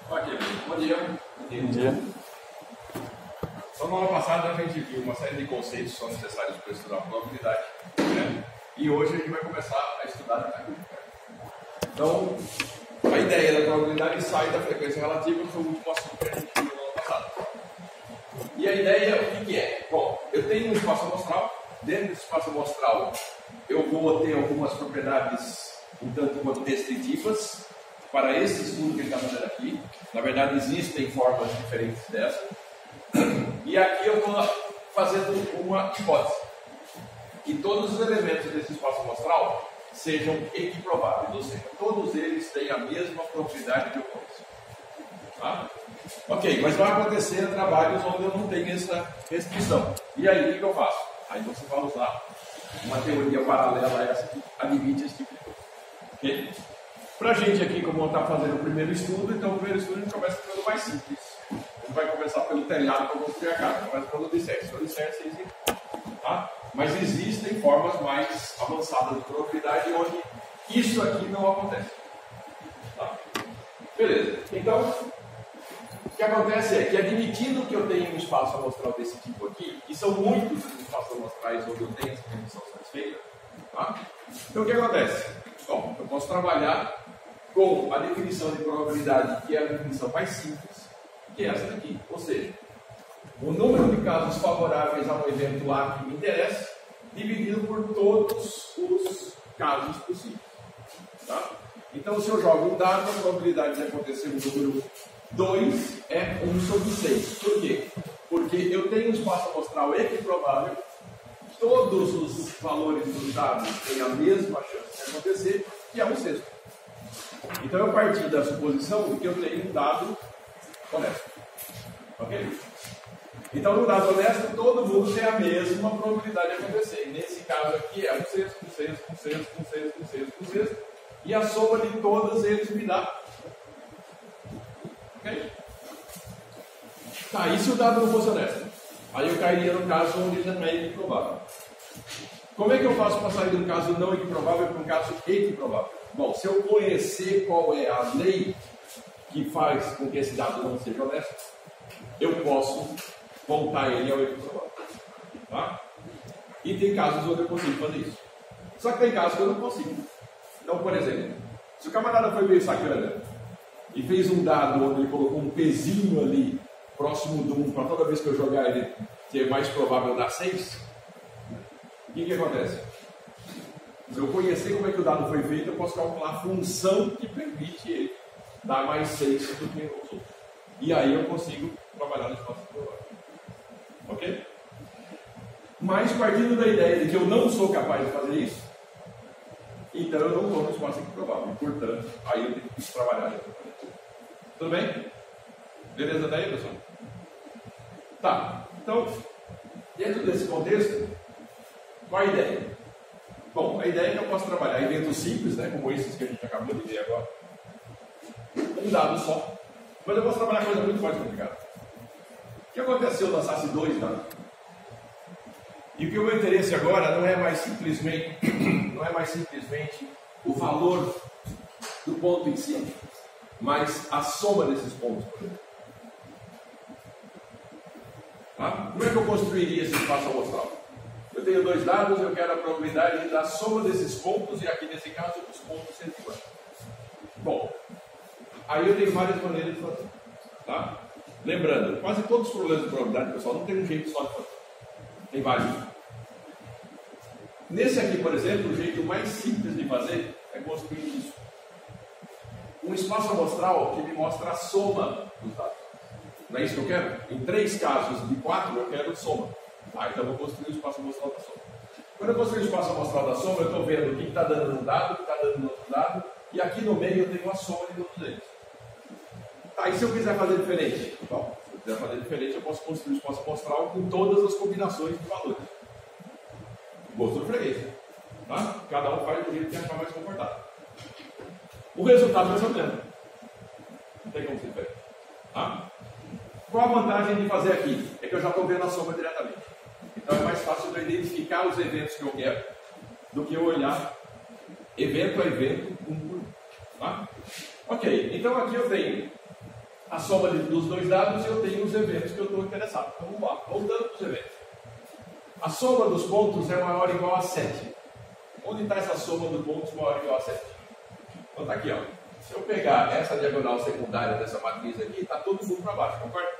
Ok, bom dia. Bom dia. Então, na aula passada a gente viu uma série de conceitos que são necessários para estudar a probabilidade, né? E hoje a gente vai começar a estudar a dinâmica. Então, a ideia da probabilidade sai da frequência relativa, que foi o último assunto que a gente viu na aula passada. E a ideia, o que é? Bom, eu tenho um espaço amostral. Dentro desse espaço amostral, eu vou ter algumas propriedades um tanto quanto descritivas para esse estudo que ele está fazendo aqui. Na verdade, existem formas diferentes dessa. E aqui eu estou fazendo uma hipótese. Que todos os elementos desse espaço amostral sejam equiprováveis, ou seja, todos eles têm a mesma propriedade de ocorrência. Tá? Ok, mas vai acontecer trabalhos onde eu não tenho essa restrição. E aí, o que eu faço? Aí você vai usar uma teoria paralela a essa que admite esse tipo de coisa. Okay? Para a gente aqui, como está fazendo o primeiro estudo, então o primeiro estudo a gente começa pelo mais simples. A gente vai começar pelo telhado para construir a casa, começa pelo alicerce. O alicerce existe, tá? Mas existem formas mais avançadas de probabilidade onde isso aqui não acontece. Tá? Beleza. Então, o que acontece é que, admitindo que eu tenho um espaço amostral desse tipo aqui, e são muitos os espaços amostrais onde eu tenho essa condição satisfeita, tá? Então o que acontece? Bom, eu posso trabalhar com a definição de probabilidade, que é a definição mais simples, que é essa daqui. Ou seja, o número de casos favoráveis a um evento A que me interessa, dividido por todos os casos possíveis. Tá? Então, se eu jogo um dado, a probabilidade de acontecer o número 2 é 1 sobre 6. Por quê? Porque eu tenho um espaço amostral equiprovável, todos os valores dos dados têm a mesma chance de acontecer, que é 1/6. Então eu parti da suposição de que eu tenho um dado honesto. Ok? Então no dado honesto todo mundo tem a mesma probabilidade de acontecer. E nesse caso aqui é 1/6, 1/6, 1/6, 1/6, 1/6, 1/6. E a soma de todos eles me dá. Ok? Tá, e se o dado não fosse honesto? Aí eu cairia no caso onde ele não é equiprovável. Como é que eu faço para sair de um caso não equiprovável para um caso equiprovável? Bom, se eu conhecer qual é a lei que faz com que esse dado não seja honesto, eu posso voltar ele ao equiprovável. Tá? E tem casos onde eu consigo fazer isso. Só que tem casos que eu não consigo. Então, por exemplo, se o camarada foi meio sacana e fez um dado onde ele colocou um pezinho ali próximo de 1, para toda vez que eu jogar ele ser mais provável dar 6, o que acontece? Se eu conhecer como é que o dado foi feito, eu posso calcular a função que permite ele dar mais 6 do que os outros. E aí eu consigo trabalhar no espaço provável. Ok? Mas partindo da ideia de que eu não sou capaz de fazer isso, então eu não estou no espaço provável. Portanto, aí eu tenho que trabalhar nessa maneira. Tudo bem? Beleza daí, pessoal? Tá. Então, dentro desse contexto, qual a ideia? Bom, a ideia é que eu posso trabalhar eventos simples, né, como esses que a gente acabou de ver agora. Um dado só. Mas eu posso trabalhar coisa muito mais complicada. O que acontece se eu lançasse 2 dados? E o que o meu interesse agora não é mais simplesmente o valor do ponto em si, mas a soma desses pontos. Tá? Como é que eu construiria esse espaço amostral? Eu tenho 2 dados, eu quero a probabilidade da soma desses pontos, e aqui nesse caso os pontos serem iguais. Bom, aí eu tenho várias maneiras de fazer. Tá? Lembrando, quase todos os problemas de probabilidade, pessoal, não tem um jeito só de fazer. Tem vários. Nesse aqui, por exemplo, o jeito mais simples de fazer é construir isso. Um espaço amostral que me mostra a soma dos dados. Não é isso que eu quero? Em 3 casos de 4, eu quero soma. Ah, então eu vou construir o espaço amostral da soma. Quando eu construir o espaço amostral da soma, eu estou vendo o que está dando num dado, o que está dando no outro dado, e aqui no meio eu tenho a soma de todos eles. Tá, e se eu quiser fazer diferente? Bom, se eu quiser fazer diferente, eu posso construir o espaço amostral com todas as combinações de valores. Gosto do freguês. Tá? Cada um faz do jeito que achar mais confortável. O resultado é o mesmo. Não tem como ser diferente. Tá? Qual a vantagem de fazer aqui? É que eu já estou vendo a soma diretamente. Então é mais fácil eu identificar os eventos que eu quero do que eu olhar evento a evento, um por um. Tá? Ok, então aqui eu tenho a soma dos dois dados e eu tenho os eventos que eu estou interessado. Então vamos lá, voltando para os eventos. A soma dos pontos é maior ou igual a 7. Onde está essa soma dos pontos maior ou igual a 7? Então está aqui, ó. Se eu pegar essa diagonal secundária dessa matriz aqui, está todo mundo para baixo, concorda?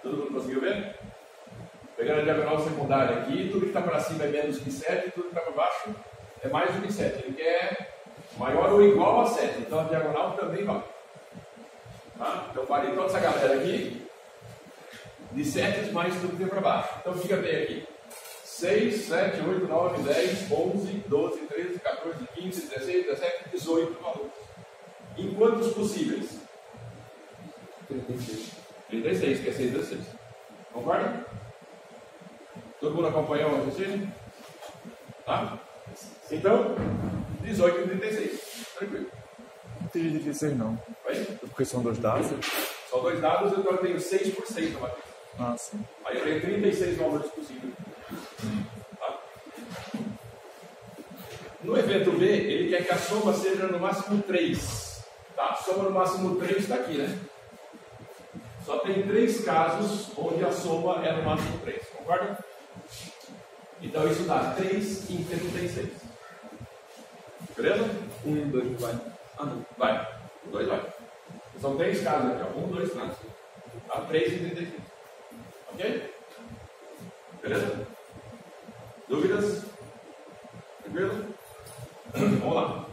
Todo mundo conseguiu ver? Pegando a diagonal secundária aqui, tudo que está para cima é menos que 7, tudo que está para baixo é mais do que 7. Ele quer maior ou igual a 7, então a diagonal também vale. Tá? Então vale toda essa galera aqui, de 7 mais tudo que tem para baixo. Então fica bem aqui. 6, 7, 8, 9, 10, 11, 12, 13, 14, 15, 16, 17, 18 valores. Em quantos possíveis? 36. 36, que é 6 vezes 6. Concorda? Todo mundo acompanhou o raciocínio? Tá? Então, 18 e 36. Tranquilo. Não tem 16 não. Vai? Porque são dois dados? São dois dados, então eu tenho 6 por 6 na matriz. Ah, sim. Aí eu tenho 36 valores possíveis. Tá? No evento B, ele quer que a soma seja no máximo 3. Tá? A soma no máximo 3 está aqui, né? Só tem 3 casos onde a soma é no máximo 3. Concorda? Então isso dá 3 em 36. Beleza? 1 e 2 vai. Ah, não. Vai. 2 vai. São 3 casos aqui, ó. 1, 2, 3. Tá? 3 em 36. Ok? Beleza? Dúvidas? Tranquilo? Vamos lá.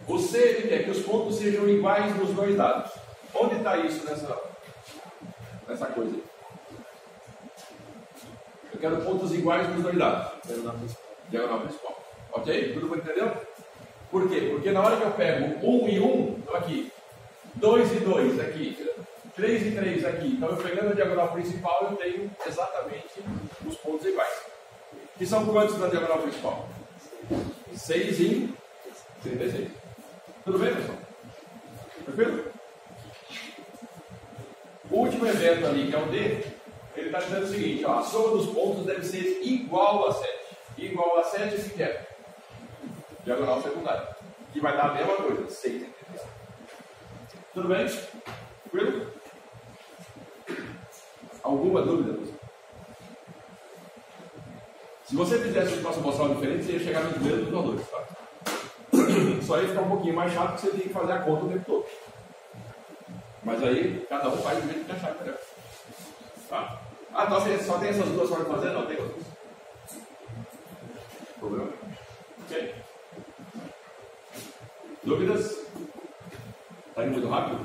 O C ele quer que os pontos sejam iguais nos dois dados. Onde está isso nessa coisa aí? Eu quero pontos iguais nos dois dados. Diagonal principal. Ok? Tudo mundo entendeu? Por quê? Porque na hora que eu pego 1 e 1, então aqui, 2 e 2 aqui, 3 e 3 aqui, então eu pegando a diagonal principal, eu tenho exatamente os pontos iguais. Que são quantos na diagonal principal? 6 em 36. Tudo bem, pessoal? Tranquilo? O último evento ali, que é o D, ele está dizendo o seguinte, ó, a soma dos pontos deve ser igual a 7. Igual a 7 se quer. Diagonal secundária. Que vai dar a mesma coisa, 6 em 36. Tudo bem? Tranquilo? Alguma dúvida, pessoal? Se você fizesse o próximo mostral diferente, você ia chegar nos mesmos valores, tá? Só ia ficar um pouquinho mais chato, porque você tem que fazer a conta o tempo todo. Mas aí, cada um faz do jeito que achar melhor. Tá? Ah, então só tem essas duas formas de fazer? Não, tem outras. Problema? Ok. Dúvidas? Está indo muito rápido?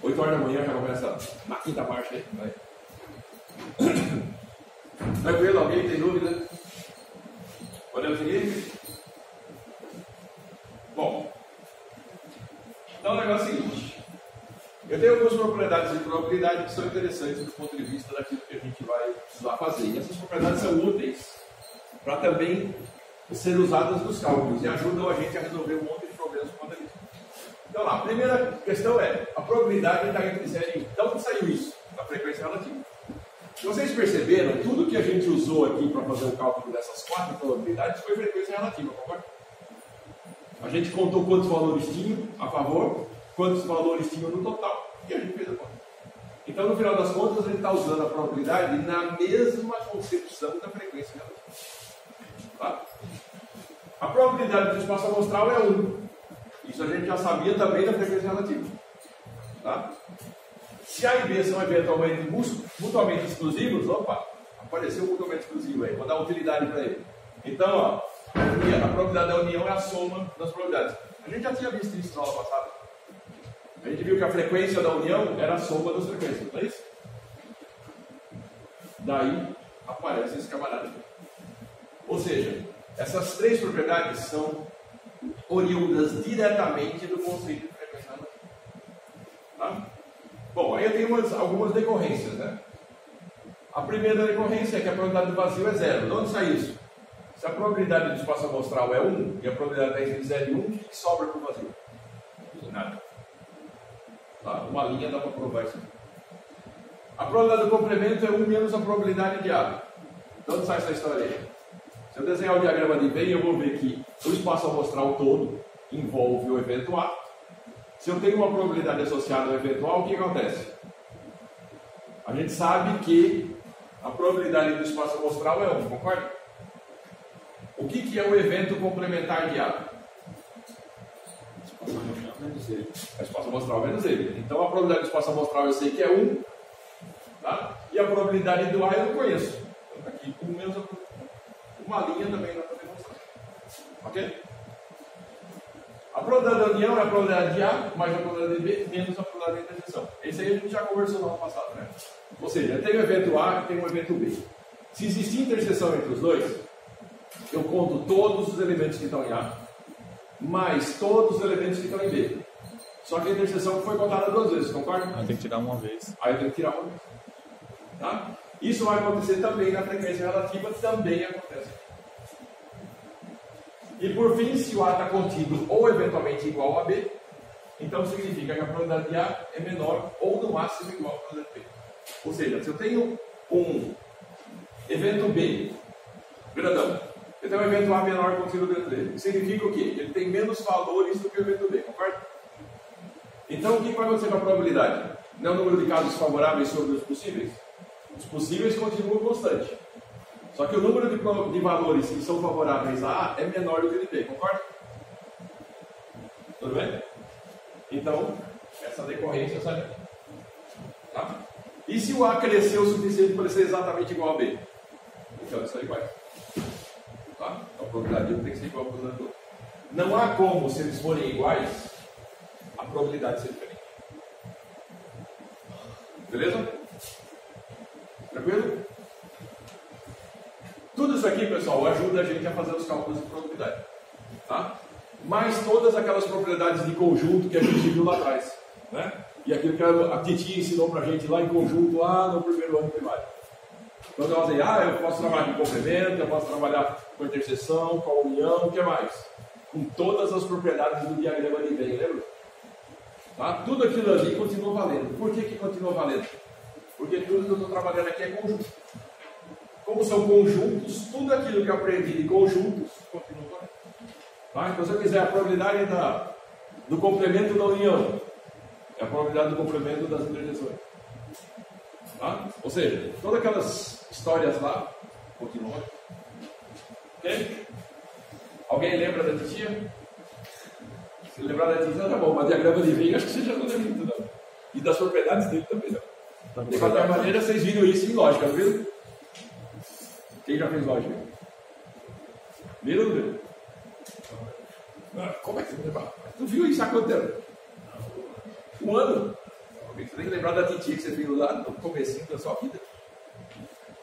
8 horas da manhã já começa na quinta parte aí. Vai. Tranquilo? Alguém tem dúvida? Podemos seguir? Bom, então o negócio é o seguinte. Eu tenho algumas propriedades de probabilidade que são interessantes do ponto de vista daquilo que a gente vai precisar fazer. E essas propriedades são úteis para também ser usadas nos cálculos e ajudam a gente a resolver um monte de problemas do ponto de vista. Então lá, a primeira questão é, a probabilidade está entre 0 e 1. De onde saiu isso? Da frequência relativa. Se vocês perceberam, tudo que a gente usou aqui para fazer o cálculo dessas 4 probabilidades foi frequência relativa, concorda? A gente contou quantos valores tinham a favor, quantos valores tinham no total, e a gente fez a conta. Então, no final das contas, a gente está usando a probabilidade na mesma concepção da frequência relativa. Tá? A probabilidade do espaço amostral é 1. Isso a gente já sabia também da frequência relativa. Tá? Se A e B são eventualmente mutuamente exclusivos, opa, apareceu mutuamente exclusivo aí, vou dar utilidade para ele. Então, ó, a probabilidade da união é a soma das probabilidades. A gente já tinha visto isso na aula passada. A gente viu que a frequência da união era a soma das frequências, não é isso? Daí aparece esse camarada aqui. Ou seja, essas 3 propriedades são oriundas diretamente do conceito de frequência relativa. Tá? Bom, aí eu tenho algumas decorrências, né? A primeira decorrência é que a probabilidade do vazio é 0. De onde sai isso? Se a probabilidade do espaço amostral é 1 e a probabilidade está entre 0 e 1, o que sobra para o vazio? Nada. Tá? Uma linha dá para provar isso. A probabilidade do complemento é 1 menos a probabilidade de A. De onde sai essa história aí? Se eu desenhar o diagrama de Venn, eu vou ver que o espaço amostral todo envolve o evento A. Se eu tenho uma probabilidade associada ao evento A, o que acontece? A gente sabe que a probabilidade do espaço amostral é 1, concorda? O que é o evento complementar de A? É espaço amostral menos ele. Então a probabilidade do espaço amostral eu sei que é 1, tá? E a probabilidade do A eu não conheço. Então aqui, 1 menos uma linha também dá para demonstrar. Ok? A probabilidade da união é a probabilidade de A mais a probabilidade de B menos a probabilidade de interseção. Esse aí a gente já conversou no ano passado, né? Ou seja, tem o evento A e tem o evento B. Se existir interseção entre os dois, eu conto todos os elementos que estão em A mais todos os elementos que estão em B. Só que a interseção foi contada 2 vezes, concorda? Aí tem que tirar uma vez. Aí eu tenho que tirar uma vez. Tá? Isso vai acontecer também na frequência relativa, também acontece. E por fim, se o A está contido ou eventualmente igual a B, então significa que a probabilidade de A é menor ou no máximo igual à probabilidade de B. Ou seja, se eu tenho um evento B grandão, eu tenho um evento A menor contido dentro dele, significa o quê? Ele tem menos valores do que o evento B, concorda? Então o que vai acontecer com a probabilidade? Não é o número de casos favoráveis sobre os possíveis? Os possíveis continuam constante. Só que o número de valores que são favoráveis a A é menor do que o de B, concorda? Tudo bem? Então, essa decorrência sai daqui. Tá? E se o A cresceu o suficiente para ser exatamente igual a B? Então, eles são iguais. Tá? Então, a probabilidade de um tem que ser igual a probabilidade do outro. Não há como, se eles forem iguais, a probabilidade ser diferente. Beleza? Tranquilo? Tudo isso aqui, pessoal, ajuda a gente a fazer os cálculos de probabilidade. Tá? Mas todas aquelas propriedades de conjunto que a gente viu lá atrás. Né? E aquilo que a Titi ensinou pra gente lá em conjunto, lá no primeiro ano primário. Quando ela dizia, eu posso trabalhar com complemento, eu posso trabalhar com interseção, com a união, o que mais? Com todas as propriedades do diagrama de Venn, lembra? Tá? Tudo aquilo ali continua valendo. Por que continua valendo? Porque tudo que eu estou trabalhando aqui é conjunto. Como são conjuntos, tudo aquilo que eu aprendi de conjuntos continua valendo. Tá? Então, se eu quiser a probabilidade do complemento da união, é a probabilidade do complemento das interseções. Tá? Ou seja, todas aquelas histórias lá continuam. Ok? Alguém lembra da titia? Se lembrar da titia, tá bom, mas diagrama de Venn, acho que você já não lembra muito, não. E das propriedades dele também, não. De qualquer maneira, vocês viram isso em lógica, não viram? Quem já fez lógica? Viram ou não viram? Como é que você vai lembrar? Tu viu isso acontecendo? Um ano? Você tem que lembrar da titia que você viu lá no comecinho da sua vida.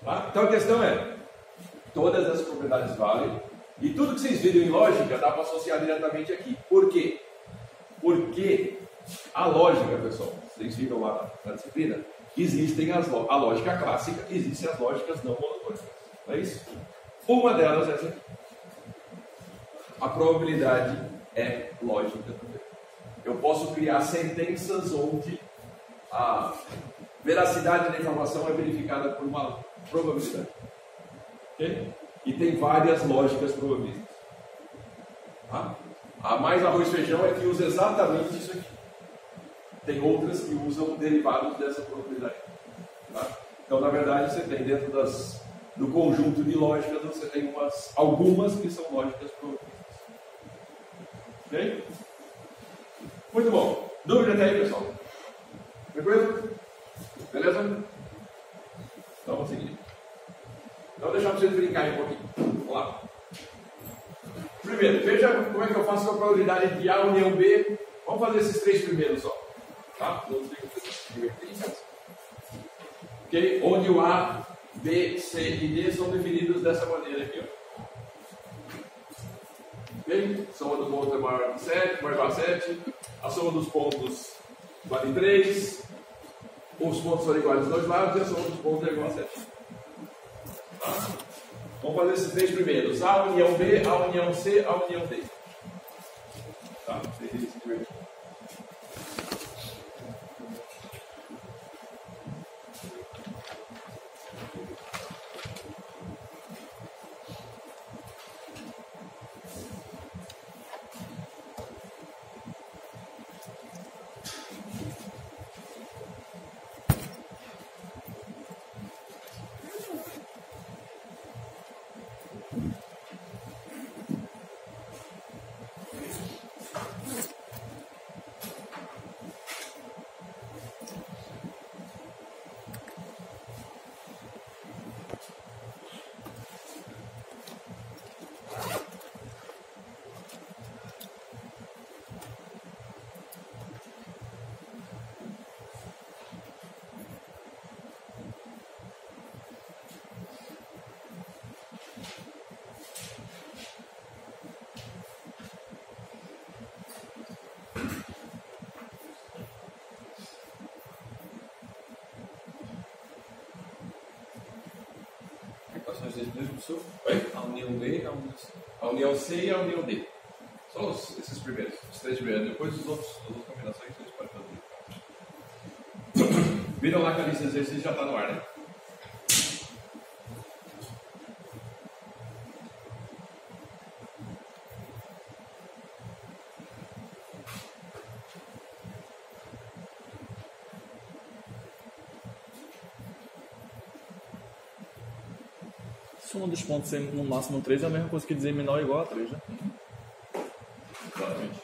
Tá? Então a questão é, todas as propriedades valem, e tudo que vocês viram em lógica dá para associar diretamente aqui. Por quê? Porque a lógica, pessoal, vocês viram lá na disciplina, existem a lógica clássica, existem as lógicas não monotônicas. Não é isso? Uma delas é essa aqui. A probabilidade é lógica também. Eu posso criar sentenças onde a veracidade da informação é verificada por uma probabilidade. Okay? E tem várias lógicas probabilísticas. Tá? A mais arroz e feijão é que usa exatamente isso aqui. Tem outras que usam derivados dessa probabilidade. Tá? Então, na verdade, você tem dentro do conjunto de lógicas, você tem algumas que são lógicas probabilísticas. Ok? Muito bom. Dúvida até aí, pessoal? Tranquilo? Beleza? Então, vamos seguir. Então, deixar para vocês brincarem um pouquinho. Vamos lá. Primeiro, veja como é que eu faço com a probabilidade de A união B. Vamos fazer esses 3 primeiros só. Tá? Não tem que se divertir em casa. Ok? Onde o A, B, C e D são definidos dessa maneira aqui. Ó. Ok? Soma do ponto é maior que 7, maior que 7. A soma dos pontos vale 3. Os pontos são iguais dos dois lados e a soma dos pontos é igual a 7. Tá? Vamos fazer esses 3 primeiros. A união B, a união C, a união D. Tá? Vocês irem se divertir. são as dois primeiros, professor? Oi? A união B e a união C. A união C e a união D. Só esses primeiros, os três primeiros. Depois as outras combinações vocês podem fazer. Viram lá que a lista de exercícios já está no ar, né? Soma dos pontos sendo no máximo 3 é a mesma coisa que dizer menor ou igual a 3, né? Exatamente.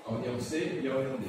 A união C e a união D.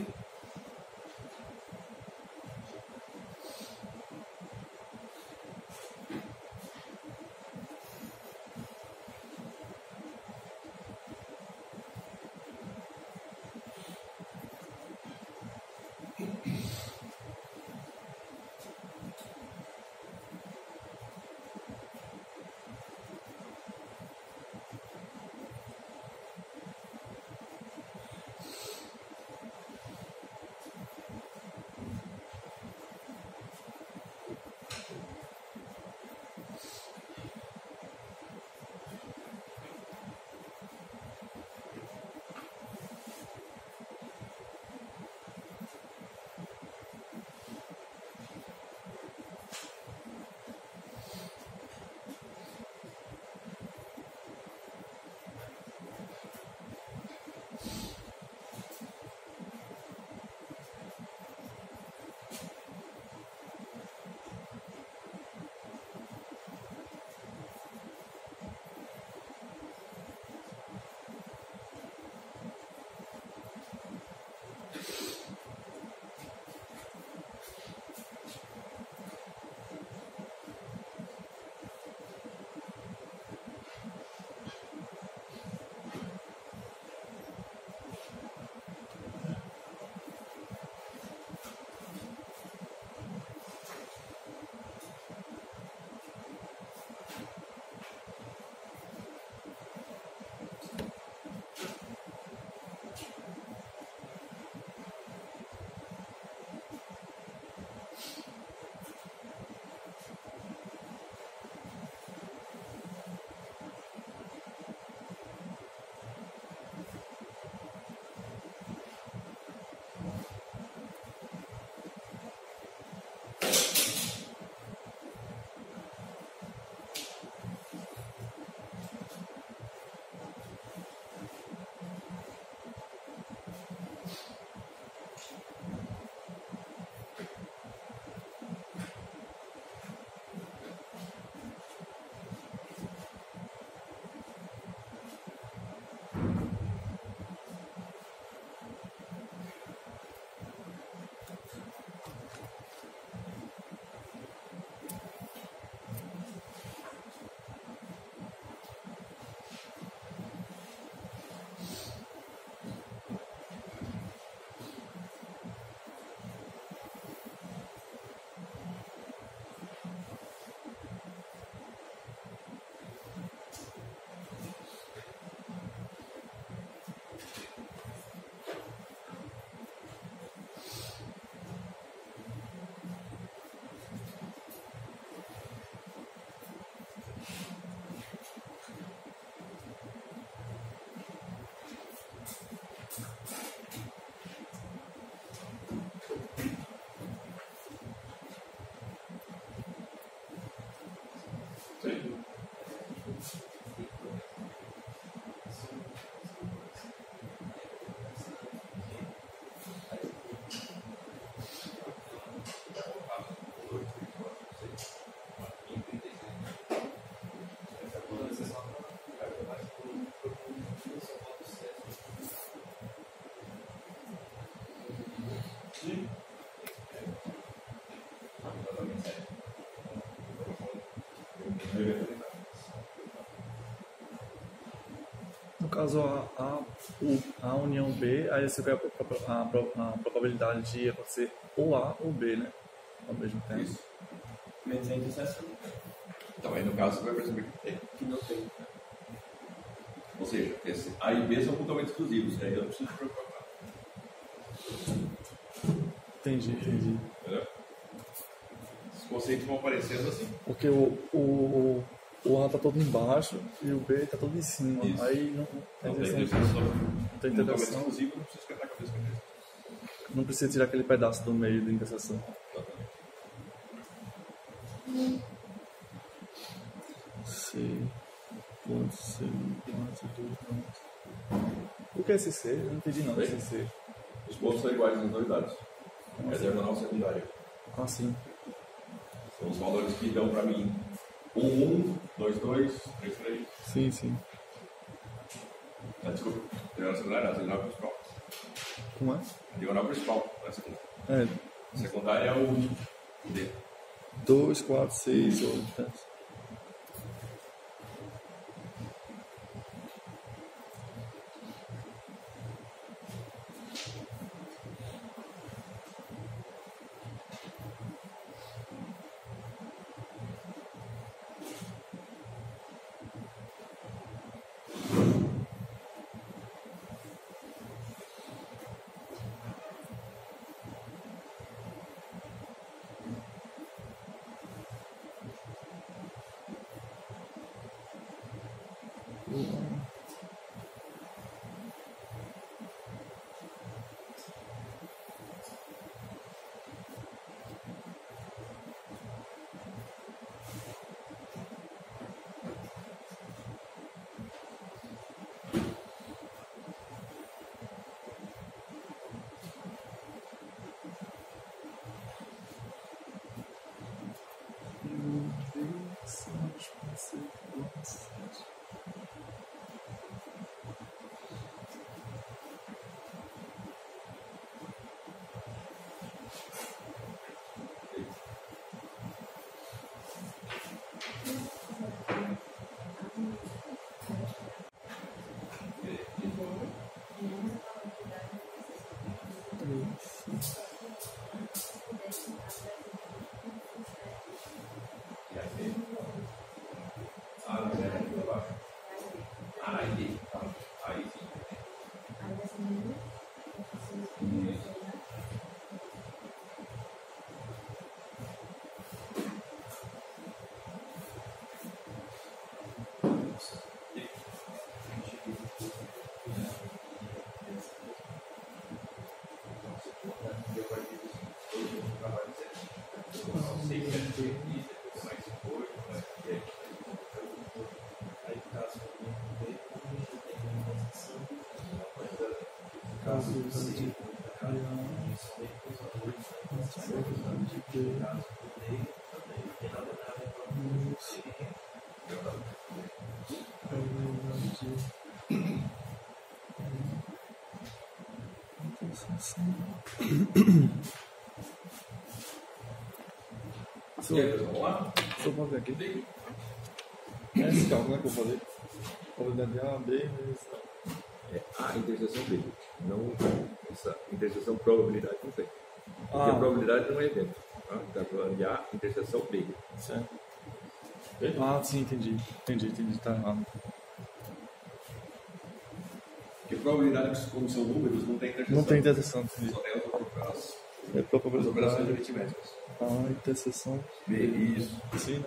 No caso, a união B, aí você pega a probabilidade de acontecer ou A ou B, né? Ao mesmo tempo. Isso. Menos a interseção. Então, aí no caso você vai perceber que tem. Que não tem. Ou seja, esse A e B são mutuamente exclusivos, aí eu não preciso me preocupar. Entendi. Entendeu? Os conceitos vão aparecendo assim. Porque o A tá todo embaixo e o B tá todo em cima. Isso. Aí não Não tem tem interseção. interseção. Não tem Mutuamente interseção. exclusivo, não precisa esquentar a cabeça com isso. Não precisa tirar aquele pedaço do meio da interseção. Exatamente. C, ponto C, ponto 2, o que é esse C? Eu não entendi não, esse C. Os pontos são iguais nas dois lados. É a diagonal secundária. Ah, sim. São os valores que dão para mim 1, 2, 2, 3, 3. Sim. Desculpa, diagonal secundária, diagonal principal. Como é? Diagonal principal, não é secundária. É, Secundária é o D. 2, 4, 6, 8. Vamos lá? Deixa eu fazer aqui. É esse cálculo, né, que eu falei. Probabilidade de A, B, vezes É a interseção B, não essa interseção probabilidade não tem. Porque Ah. a probabilidade não é evento. Tá? Está falando de A, interseção B. certo. Ah, sim, entendi. Tá errado. Porque probabilidade, como são números, não tem interseção. Não tem interseção, entendi. Só tem as É própria operações probabilidade. aritméticas. A interseção. B, isso. Sim, né?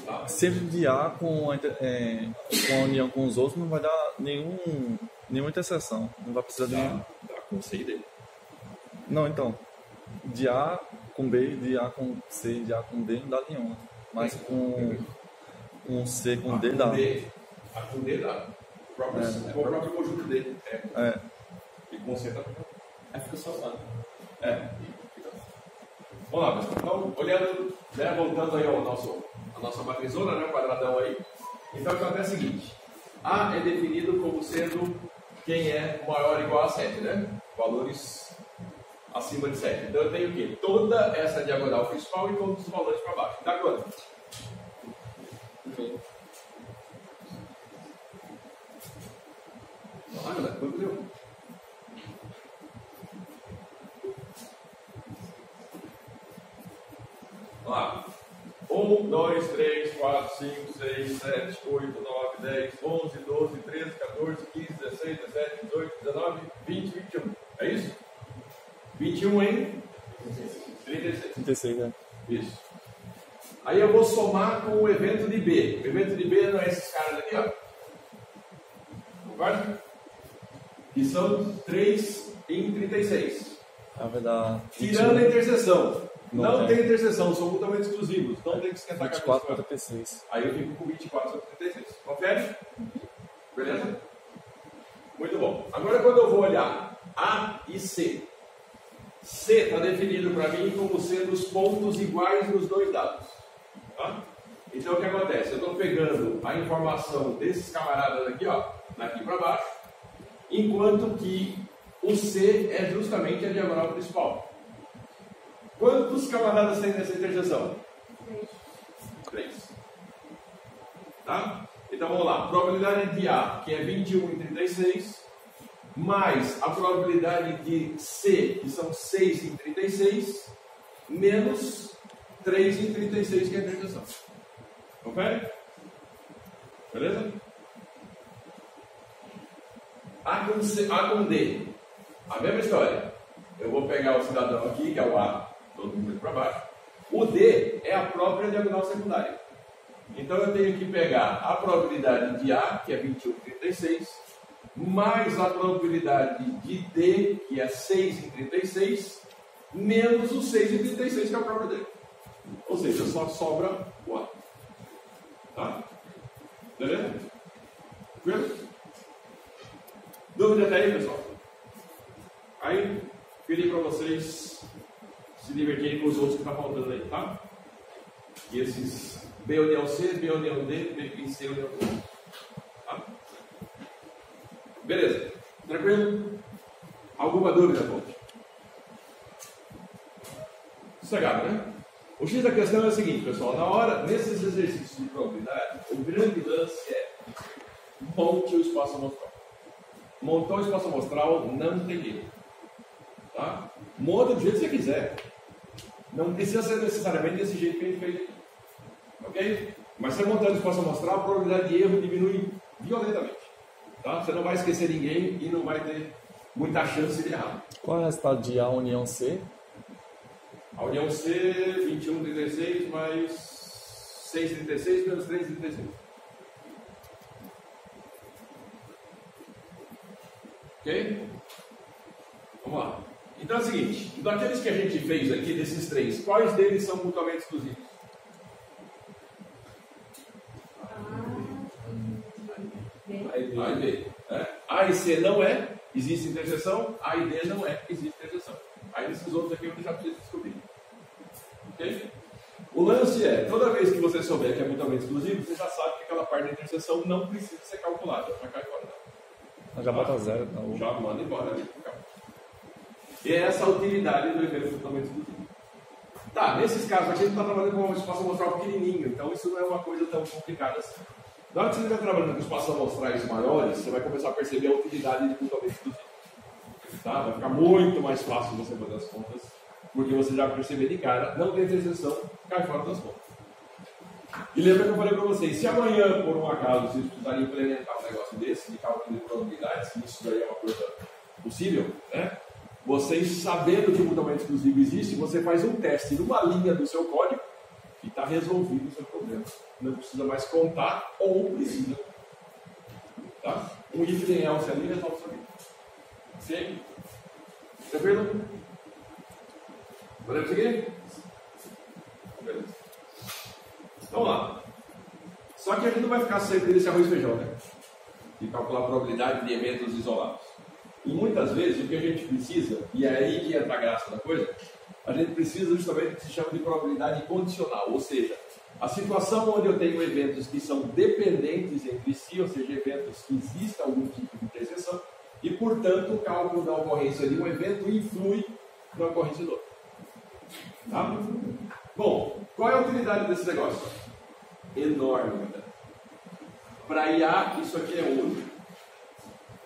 Tá? Sempre de A com a união com os outros não vai dar nenhuma interseção. Não vai precisar de nenhum. Dá com C e D. Não, então. De A com B, de A com C, de A com D não dá nenhuma. Mas com C com D dá. A com D dá. O próprio conjunto D. É. E com C também. Aí fica só lá. Vamos lá, pessoal. Então, olhando, né, voltando aí a nossa matrizona, né, o quadradão aí. Então, o que acontece é o seguinte. A é definido como sendo quem é maior ou igual a 7, né? Valores acima de 7. Então eu tenho o quê? Toda essa diagonal principal e todos os valores para baixo. Dá quanto? Olha lá, galera, quanto deu? Vamos lá. 1, 2, 3, 4, 5, 6, 7, 8, 9, 10, 11, 12, 13, 14, 15, 16, 17, 18, 19, 20, 21. É isso? 21 em 36. 36, né? Isso. Aí eu vou somar com o evento de B. O evento de B não é esses caras aqui, ó. Concorda? Que são 3 em 36. Vai dar Tirando a interseção. Não tem. tem interseção, são mutuamente exclusivos. Não tem que esquentar a 24 cabeça. contra 36. Aí eu fico com 24 sobre 36. Confere? Beleza? Muito bom. Agora quando eu vou olhar A e C. C está definido para mim como sendo os pontos iguais nos dois dados. Tá? Então o que acontece? Eu estou pegando a informação desses camaradas aqui, ó, daqui para baixo, enquanto que o C é justamente a diagonal principal. Quantos camaradas tem nessa interseção? 3. Tá? Então vamos lá. Probabilidade de A, que é 21 em 36, mais a probabilidade de C, que são 6 em 36, menos 3 em 36, que é a interseção. Confere? Beleza? A com C, A com D. A mesma história. Eu vou pegar o cidadão aqui, que é o A, todo mundo para baixo. O D é a própria diagonal secundária. Então eu tenho que pegar a probabilidade de A, que é 21 em 36, mais a probabilidade de D, que é 6 em 36, menos o 6 em 36, que é o próprio D. Ou seja, só sobra o A. Tá? Beleza? Tranquilo? Dúvida até aí, pessoal? Aí, pedi para vocês se divertirem com os outros que estão faltando aí, tá? E esses B união C, B união D, B e C união D. Tá? Beleza? Tranquilo? Alguma dúvida, ponte? Sossegado, né? O X da questão é o seguinte, pessoal. Na hora, nesses exercícios de probabilidade, o grande lance é monte o espaço amostral. Montou o espaço amostral, não tem erro. Tá? Monta do jeito que você quiser. Não precisa ser necessariamente desse jeito que a gente fez aqui. Ok? Mas você montando o espaço amostral, a probabilidade de erro diminui violentamente. Tá? Você não vai esquecer ninguém e não vai ter muita chance de errar. Qual é o resultado de A união C? A união C, 21, 36, mais 6, 36, menos 3, 36. Ok? Vamos lá. Então é o seguinte, daqueles que a gente fez aqui, desses três, quais deles são mutuamente exclusivos? A e B. A e C não é, existe interseção. A e D não é, existe interseção. Aí nesses outros aqui eu já preciso descobrir. Ok? O lance é, toda vez que você souber que é mutuamente exclusivo, você já sabe que aquela parte da interseção não precisa ser calculada. Já cai fora. Já bota zero. Tá? Já manda embora. E é essa a utilidade do evento mutuamente exclusivo. Tá, nesses casos aqui a gente está trabalhando com um espaço amostral pequenininho, então isso não é uma coisa tão complicada assim. Na hora que você estiver trabalhando com espaços amostrais maiores, você vai começar a perceber a utilidade de mutuamente exclusivo. Tá? Vai ficar muito mais fácil você fazer as contas, porque você já vai perceber de cara, não tem interseção, cai fora das contas. E lembra que eu falei para vocês, se amanhã, por um acaso, vocês precisarem implementar um negócio desse, de cálculo de probabilidades, se isso daí é uma coisa possível, né? Vocês sabendo que o mutuamente exclusivo existe, você faz um teste numa linha do seu código e está resolvido o seu problema. Não precisa mais contar ou precisa. Tá? Um if nem else ali resolve o seu vida. Ok? Tranquilo? Podemos seguir? Beleza. Vamos lá. Só que a gente não vai ficar sempre nesse arroz e feijão, né? De calcular a probabilidade de eventos isolados. E muitas vezes o que a gente precisa, e é aí que entra a graça da coisa, a gente precisa justamente do que se chama de probabilidade condicional, ou seja, a situação onde eu tenho eventos que são dependentes entre si, ou seja, eventos que exista algum tipo de interseção, e portanto o cálculo da ocorrência de um evento influi na ocorrência do outro. Tá? Bom, qual é a utilidade desse negócio? Enorme, né? Para IA, isso aqui é ouro.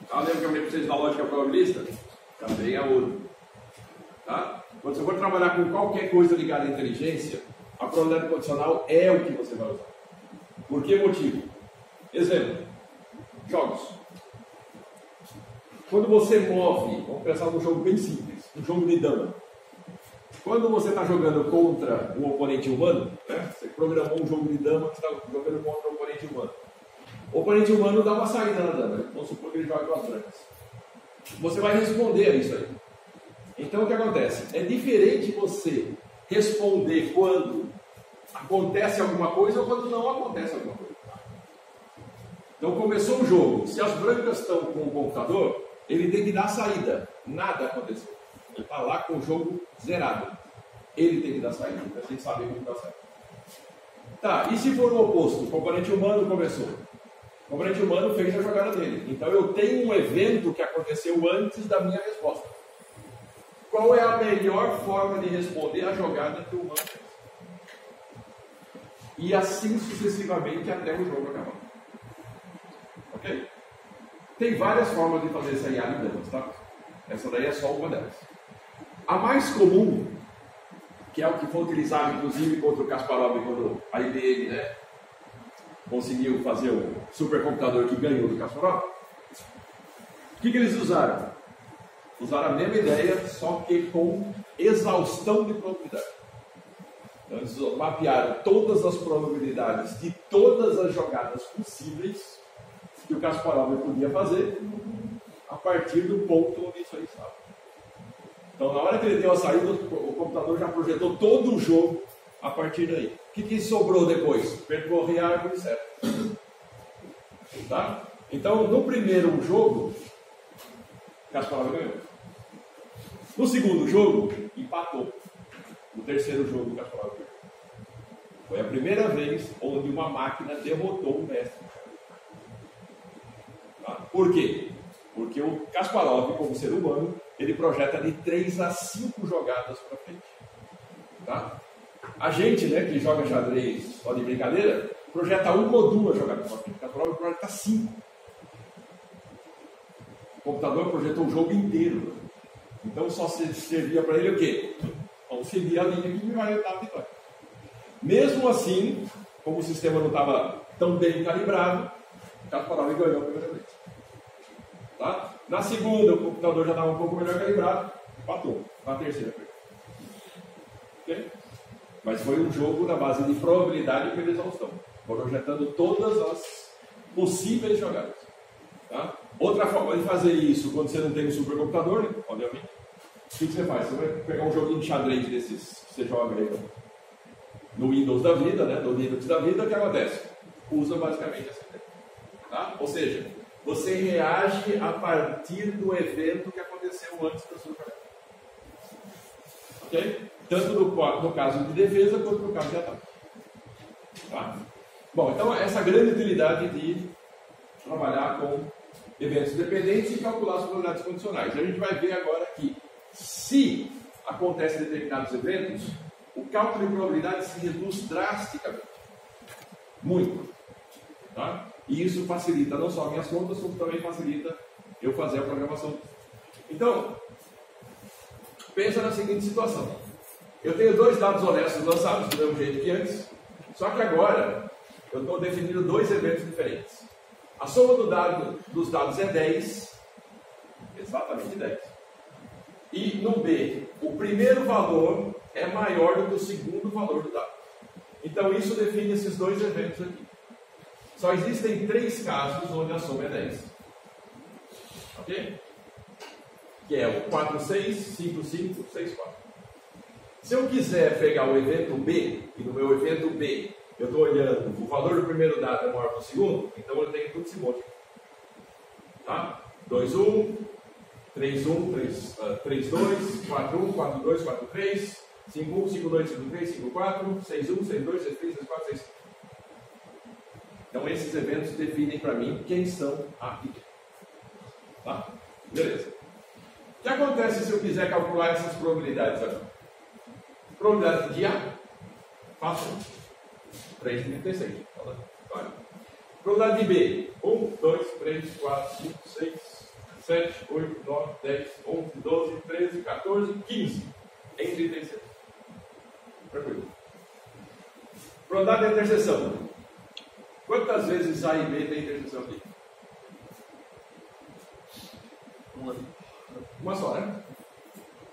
Tá? Lembra que eu falei para vocês da lógica probabilista? Também é ouro. Tá? Quando você for trabalhar com qualquer coisa ligada à inteligência, a probabilidade condicional é o que você vai usar. Por que motivo? Exemplo, jogos. Quando você move, vamos pensar num jogo bem simples, um jogo de dama. Quando você está jogando contra um oponente humano, né? Você programou um jogo de dama que está jogando contra um oponente humano. O oponente humano dá uma saída na dama, vamos supor que ele joga com as brancas. Você vai responder a isso aí. Então o que acontece? É diferente você responder quando acontece alguma coisa ou quando não acontece alguma coisa. Então começou um jogo, se as brancas estão com o computador, ele tem que dar a saída. Nada aconteceu. Ele está lá com o jogo zerado. Ele tem que dar a saída, para a gente saber como dá certo. Tá, e se for o oposto? O componente humano começou. O componente humano fez a jogada dele. Então eu tenho um evento que aconteceu antes da minha resposta. Qual é a melhor forma de responder a jogada que o humano fez? E assim sucessivamente até o jogo acabar. Ok? Tem várias formas de fazer essa IA de damas, tá? Essa daí é só uma delas. A mais comum, que é o que foi utilizado inclusive contra o Kasparov quando a IBM, né, conseguiu fazer o supercomputador que ganhou do Kasparov. O que eles usaram? Usaram a mesma ideia, só que com exaustão de probabilidade. Então eles mapearam todas as probabilidades de todas as jogadas possíveis que o Kasparov podia fazer a partir do ponto onde isso aí estava. Então, na hora que ele deu a saída, o computador já projetou todo o jogo a partir daí. O que sobrou depois? Percorrer a árvore certa. Tá? Então, no primeiro jogo, Kasparov ganhou. No segundo jogo, empatou. No terceiro jogo, Kasparov ganhou. Foi a primeira vez onde uma máquina derrotou um mestre. Tá? Por quê? Porque o Kasparov, como ser humano, ele projeta de 3 a 5 jogadas para frente. Tá? A gente, né, que joga xadrez só de brincadeira, projeta 1 ou 2 jogadas para frente. O Kasparov projeta 5. O computador projetou o jogo inteiro. Então só servia para ele o quê? Vamos seguir a linha que vai dar a vitória. Mesmo assim, como o sistema não estava tão bem calibrado, o Kasparov ganhou a primeira vez. Tá? Na segunda, o computador já estava um pouco melhor calibrado, empatou. Na terceira, okay? Mas foi um jogo na base de probabilidade e exaustão, projetando todas as possíveis jogadas. Tá? Outra forma de fazer isso, quando você não tem um supercomputador, né, obviamente, o que você faz? Você vai pegar um joguinho de xadrez desses que você joga aí no Windows da vida, né, no Linux da vida, o que acontece? Usa basicamente essa ideia. Tá? Ou seja, você reage a partir do evento que aconteceu antes da sua jogada. Ok? Tanto no caso de defesa quanto no caso de ataque. Tá? Bom, então essa grande utilidade de trabalhar com eventos dependentes e calcular as probabilidades condicionais. A gente vai ver agora que, se acontecem determinados eventos, o cálculo de probabilidade se reduz drasticamente. Muito. Tá? E isso facilita não só minhas contas, como também facilita eu fazer a programação. Então, pensa na seguinte situação. Eu tenho 2 dados honestos lançados do mesmo jeito que antes, só que agora eu estou definindo 2 eventos diferentes. A soma dos dados é 10, exatamente 10. E no B, o primeiro valor é maior do que o segundo valor do dado. Então isso define esses 2 eventos aqui. Só existem 3 casos onde a soma é 10. Ok? Que é o 4, 6, 5, 5, 6, 4. Se eu quiser pegar o evento B, e no meu evento B eu estou olhando, o valor do primeiro dado é maior do segundo, então eu tenho tudo esse monte. Tá? 2, 1, 3, 1, 3, 2, 4, 1, 4, 2, 4, 3, 5, 1, 5, 2, 5, 3, 5, 4, 6, 1, 6, 2, 6, 3, 6, 4, 6, 5. Então esses eventos definem para mim quem são aqui. Tá? Beleza. O que acontece se eu quiser calcular essas probabilidades agora? Probabilidade de A, faço 3,36. Probabilidade de B, 1, 2, 3, 4, 5, 6, 7, 8, 9, 10, 11, 12, 13, 14, 15. Em 36. Tranquilo. Probabilidade de interseção. Quantas vezes A e B tem interseção aqui? Uma só, né?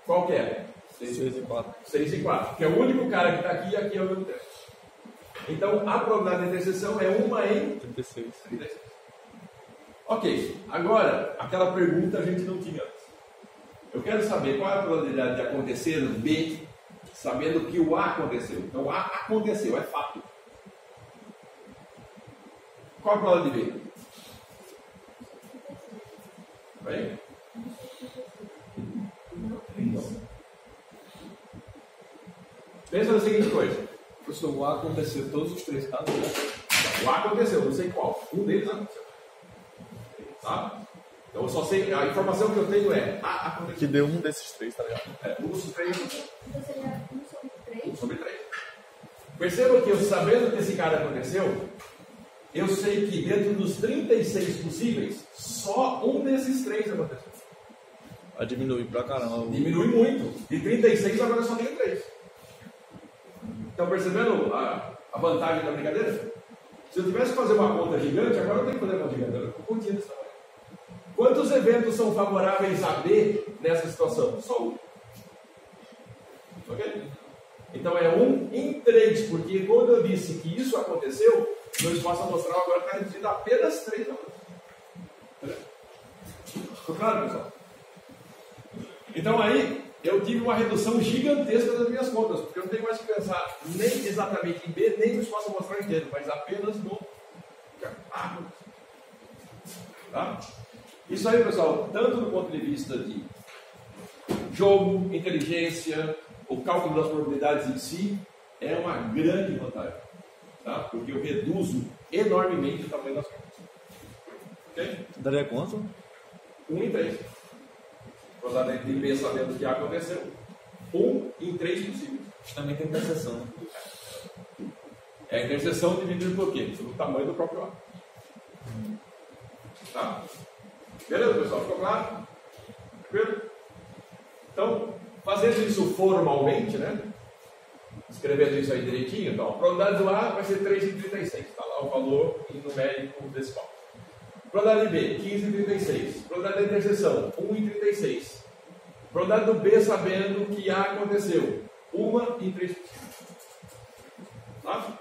Qual que é? 6 e 4. 6 e 4. Que é o único cara que está aqui e aqui ao mesmo tempo. Então, a probabilidade de interseção é 1 em 36. 36. Ok. Agora, aquela pergunta a gente não tinha antes. Eu quero saber qual é a probabilidade de acontecer no B, sabendo que o A aconteceu. Então, o A aconteceu, é fato. Qual a probabilidade de B? Bem? Pensa na seguinte coisa. Professor, o A aconteceu em todos os 3 casos, né? O A aconteceu, não sei qual. Um deles aconteceu. Tá? Então eu só sei, a informação que eu tenho é A aconteceu. Que deu um desses 3, tá ligado? Um dos 3 Então seria 1 sobre 3? sobre 3. Perceba que eu, sabendo que esse cara aconteceu, eu sei que dentro dos 36 possíveis, só um desses 3 aconteceu. Vai diminuir pra caramba. Diminui muito. De 36 agora eu só tenho 3. Estão percebendo a vantagem da brincadeira? Se eu tivesse que fazer uma conta gigante, agora eu tenho que fazer uma gigante. Eu estou continha desse tamanho. Quantos eventos são favoráveis a B nessa situação? Só um. Ok? Então é 1 em 3, porque quando eu disse que isso aconteceu, meu espaço amostral agora está reduzido a apenas 3 anos. Ficou claro, pessoal? Então aí eu tive uma redução gigantesca das minhas contas, porque eu não tenho mais que pensar nem exatamente em B, nem no espaço amostral inteiro, mas apenas no A. Tá? Isso aí, pessoal, tanto do ponto de vista de jogo, inteligência, o cálculo das probabilidades em si, é uma grande vantagem. Tá? Porque eu reduzo enormemente o tamanho das contas. Ok? Daria quanto? 1 em 3. Probabilidade de B sabendo o que aconteceu. 1 em 3 possíveis. Isso também tem interseção, né? É a interseção dividida por quê? Pelo tamanho do próprio A. Tá? Beleza, pessoal? Ficou claro? Tranquilo? Então, fazendo isso formalmente, né? Escrevendo isso aí direitinho, então, a probabilidade do A vai ser 3 em 36. Está lá o valor em numérico decimal. Probabilidade de B, 15 em 36. Probabilidade da interseção, 1 em 36. Probabilidade do B sabendo que A aconteceu, 1 em 3. Tá?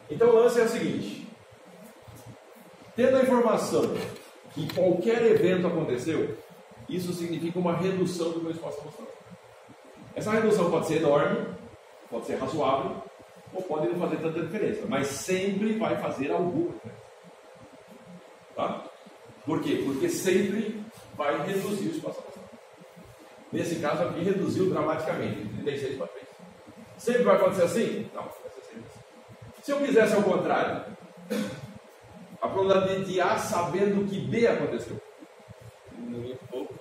Então o lance é o seguinte. Tendo a informação que qualquer evento aconteceu, isso significa uma redução do meu espaço amostral. Essa redução pode ser enorme, pode ser razoável, ou pode não fazer tanta diferença, mas sempre vai fazer alguma diferença. Tá? Por quê? Porque sempre vai reduzir o espaço amostral. Nesse caso aqui, reduziu dramaticamente, de 36 para 3. Sempre vai acontecer assim? Não, vai ser sempre assim. Se eu quisesse ao contrário, a probabilidade de A sabendo que B aconteceu, diminuiu um pouco,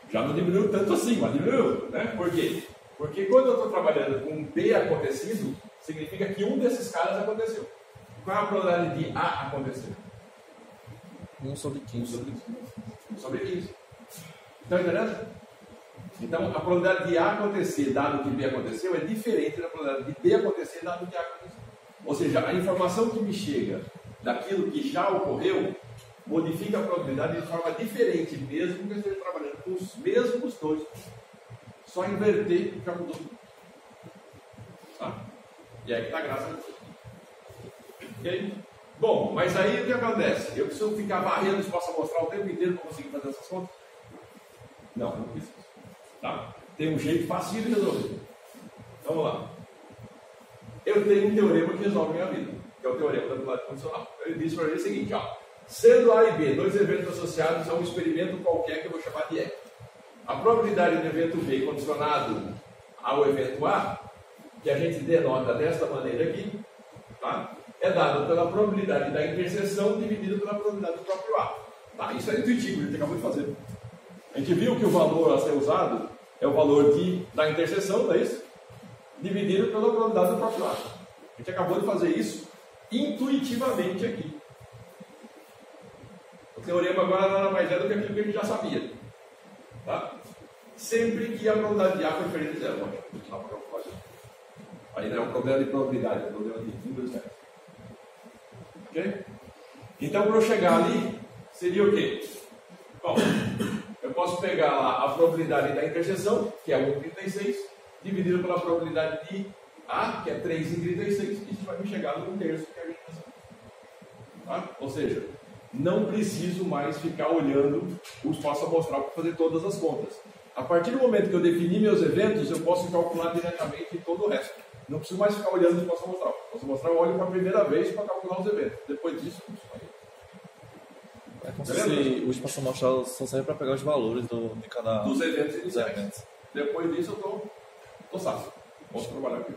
já não diminuiu tanto assim, mas diminuiu, né? Por quê? Porque quando eu estou trabalhando com B acontecido, significa que um desses caras aconteceu. Qual é a probabilidade de A acontecer? 1 sobre 15. 1 sobre 15. Estão entendendo? Então, a probabilidade de A acontecer, dado que B aconteceu, é diferente da probabilidade de B acontecer, dado que A aconteceu. Ou seja, a informação que me chega daquilo que já ocorreu, modifica a probabilidade de forma diferente, mesmo que eu esteja trabalhando com os mesmos dois. Só inverter já mudou. Tá? E aí que está a graça da coisa. Ok? Bom, mas aí o que acontece? Eu preciso ficar varrendo o espaço amostral o tempo inteiro para conseguir fazer essas contas? Não, não preciso. Tá? Tem um jeito fácil de resolver. Vamos lá. Eu tenho um teorema que resolve a minha vida, que é o teorema da dualidade condicional. Ele diz para mim o seguinte, ó, sendo A e B dois eventos associados a um experimento qualquer que eu vou chamar de E. A probabilidade do evento B condicionado ao evento A, que a gente denota desta maneira aqui, tá? É dado pela probabilidade da interseção dividida pela probabilidade do próprio A. Tá? Isso é intuitivo, a gente acabou de fazer. A gente viu que o valor a ser usado é o valor da interseção, não é isso? Dividido pela probabilidade do próprio lado. A gente acabou de fazer isso intuitivamente aqui. O teorema agora nada mais é do que aquilo que a gente já sabia. Tá? Sempre que a probabilidade de A for diferente de zero. Aí não é um problema de probabilidade, é um problema de números reais. Ok? Então, para eu chegar ali, seria o quê? Bom, eu posso pegar lá a probabilidade da interseção, que é 1,36, dividido pela probabilidade de A, que é 3,36, e isso vai me chegar no 1/3 que é a gente pensou. Tá? Ou seja, não preciso mais ficar olhando o espaço amostral para fazer todas as contas. A partir do momento que eu defini meus eventos, eu posso calcular diretamente todo o resto. Não preciso mais ficar olhando o espaço amostral. O espaço amostral eu olho para a primeira vez para calcular os eventos. Depois disso, eu não preciso mais. É como se o espaço amostral só serve para pegar os valores de cada dos eventos dos iniciais. eventos. Depois disso, eu estou safo. Posso trabalhar aqui.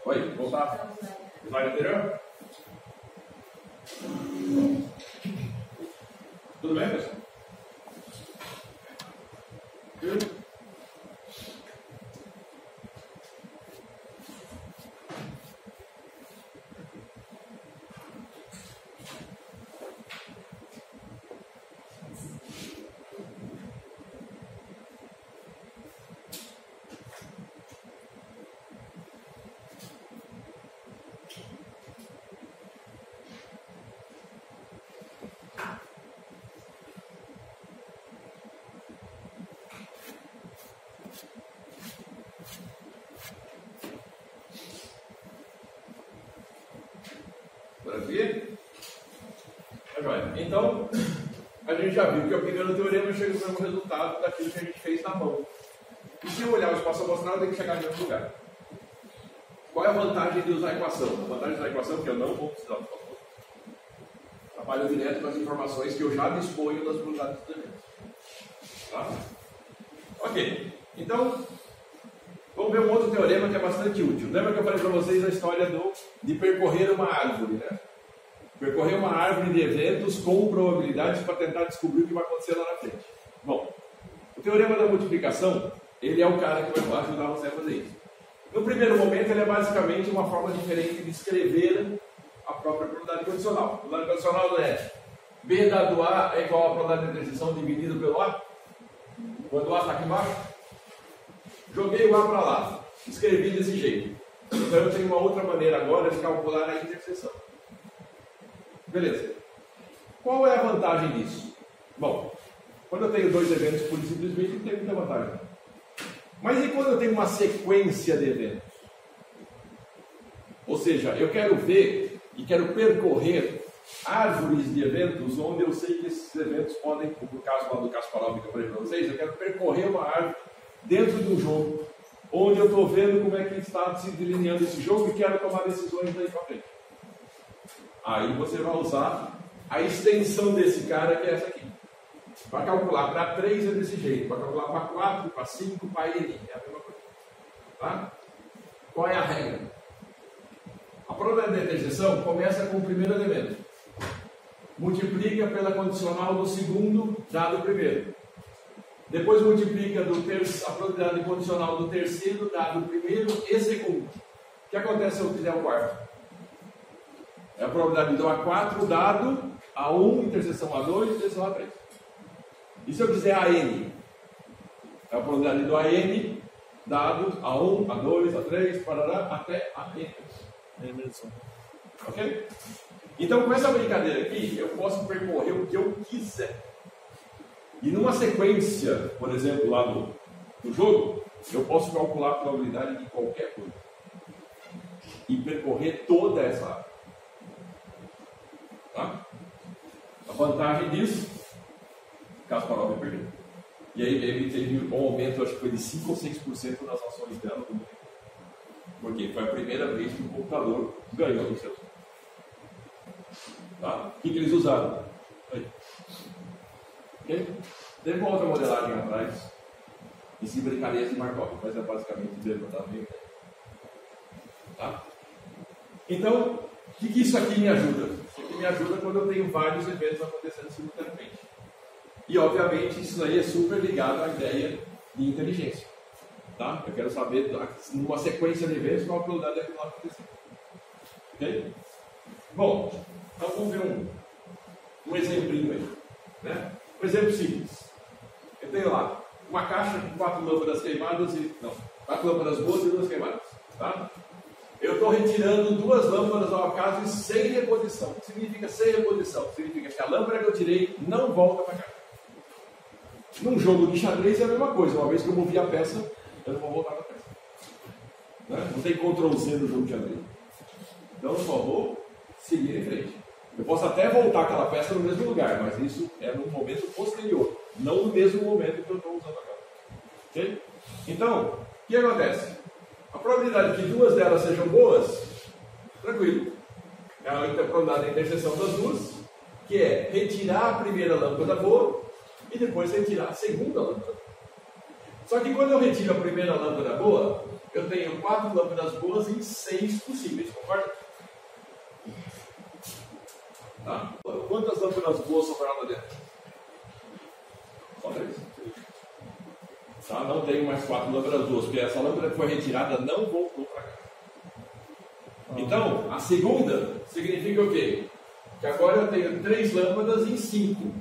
Oi, voltar. Slide anterior? Tudo bem, pessoal? Viu? Então, a gente já viu que aplicando o teorema chega no mesmo resultado daquilo que a gente fez na mão. E se eu olhar o espaço amostral, eu tenho que chegar no mesmo lugar. Qual é a vantagem de usar a equação? A vantagem de usar a equação é que eu não vou precisar do espaço amostral. Trabalho direto com as informações que eu já disponho das probabilidades dos eventos. Tá? Ok. Então, vamos ver um outro teorema que é bastante útil. Lembra que eu falei para vocês a história de percorrer uma árvore, né? Percorrer uma árvore de eventos com probabilidades para tentar descobrir o que vai acontecer lá na frente. Bom, o teorema da multiplicação, ele é o cara que vai ajudar você a fazer isso. No primeiro momento, ele é basicamente uma forma diferente de escrever a própria probabilidade condicional. A probabilidade condicional não é B dado A é igual à probabilidade de interseção dividido pelo A. Quando o A está aqui embaixo, joguei o A para lá, escrevi desse jeito. Então eu tenho uma outra maneira agora de calcular a interseção. Beleza. Qual é a vantagem disso? Bom, quando eu tenho dois eventos, pura e simplesmente, não tem muita vantagem. Mas e quando eu tenho uma sequência de eventos? Ou seja, eu quero ver e quero percorrer árvores de eventos onde eu sei que esses eventos podem, como no caso lá do Kasparov que eu falei para vocês, eu quero percorrer uma árvore dentro de um jogo, onde eu estou vendo como é que está se delineando esse jogo e quero tomar decisões daí para frente. Aí você vai usar a extensão desse cara, que é essa aqui. Para calcular para 3 é desse jeito, para calcular para 4, para 5, para N, é a mesma coisa. Tá? Qual é a regra? A probabilidade de interseção começa com o primeiro elemento. Multiplica pela condicional do segundo, dado o primeiro. Depois multiplica a probabilidade condicional do terceiro, dado o primeiro e segundo. O que acontece se eu fizer o quarto? É a probabilidade do A4 dado A1, interseção A2, interseção A3. E se eu quiser AN? É a probabilidade do AN dado A1, A2, A3, parará, até AN. Ok? Então, com essa brincadeira aqui, eu posso percorrer o que eu quiser. E numa sequência, por exemplo, lá do jogo, eu posso calcular a probabilidade de qualquer coisa. E percorrer toda essa área. Tá? A vantagem disso, Kasparov perdeu. E aí ele teve um aumento, acho que foi de 5 ou 6% nas ações dela. Porque foi a primeira vez que o computador ganhou do seu. Tá? O que eles usaram? Aí. Okay? Teve uma outra modelagem atrás, em cima de cadeias de Markov, mas é basicamente o mesmo também. Tá? Então, o que isso aqui me ajuda? Isso aqui me ajuda quando eu tenho vários eventos acontecendo simultaneamente. E, obviamente, isso aí é super ligado à ideia de inteligência. Tá? Eu quero saber, numa sequência de eventos, qual a probabilidade daquilo lá acontecer. Ok? Bom, então vamos ver um exemplinho aí. Né? Um exemplo simples. Eu tenho lá uma caixa com 4 lâmpadas queimadas e... Não, 4 lâmpadas boas e 2 queimadas. Tá? Eu estou retirando 2 lâmpadas ao acaso e sem reposição. O que significa sem reposição? Significa que a lâmpada que eu tirei não volta para cá. Num jogo de xadrez é a mesma coisa. Uma vez que eu movi a peça, eu não vou voltar para a peça. Né? Não tem Ctrl Z no jogo de xadrez. Então eu só vou seguir em frente. Eu posso até voltar aquela peça no mesmo lugar, mas isso é num momento posterior, não no mesmo momento que eu estou usando aquela. Ok? Então, o que acontece? A probabilidade de que 2 delas sejam boas, tranquilo. É a probabilidade da interseção das duas, que é retirar a primeira lâmpada boa e depois retirar a segunda lâmpada. Só que quando eu retiro a primeira lâmpada boa, eu tenho 4 lâmpadas boas em 6 possíveis, concorda? Tá? Quantas lâmpadas boas sobraram lá dentro? Só 3. Tá? Não tenho mais 4 lâmpadas boas, porque essa lâmpada que foi retirada não voltou para cá. Então, a segunda significa o quê? Que agora eu tenho 3 lâmpadas em 5.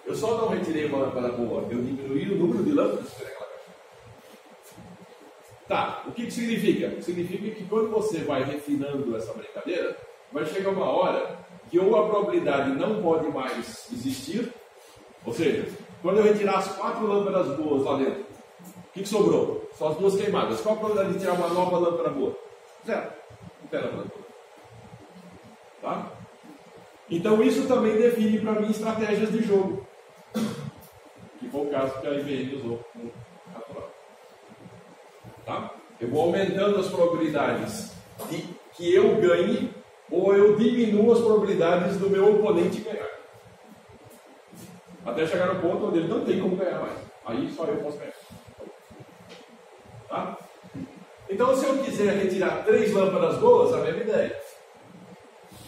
Eu só não retirei uma lâmpada boa, eu diminuí o número de lâmpadas que tem naquela caixa. Tá, o que significa? Significa que quando você vai refinando essa brincadeira, vai chegar uma hora que ou a probabilidade não pode mais existir, ou seja, quando eu retirar as 4 lâmpadas boas lá dentro, o que sobrou? Só as 2 queimadas. Qual a probabilidade de tirar uma nova lâmpada boa? 0. Não tem lâmpada boa. Tá? Então isso também define para mim estratégias de jogo. Que foi o caso que a IBM usou no natural. Tá? Eu vou aumentando as probabilidades de que eu ganhe ou eu diminuo as probabilidades do meu oponente ganhar. Até chegar no ponto onde ele não tem como ganhar mais. Aí só eu posso ganhar. Tá? Então, se eu quiser retirar 3 lâmpadas boas, a mesma ideia.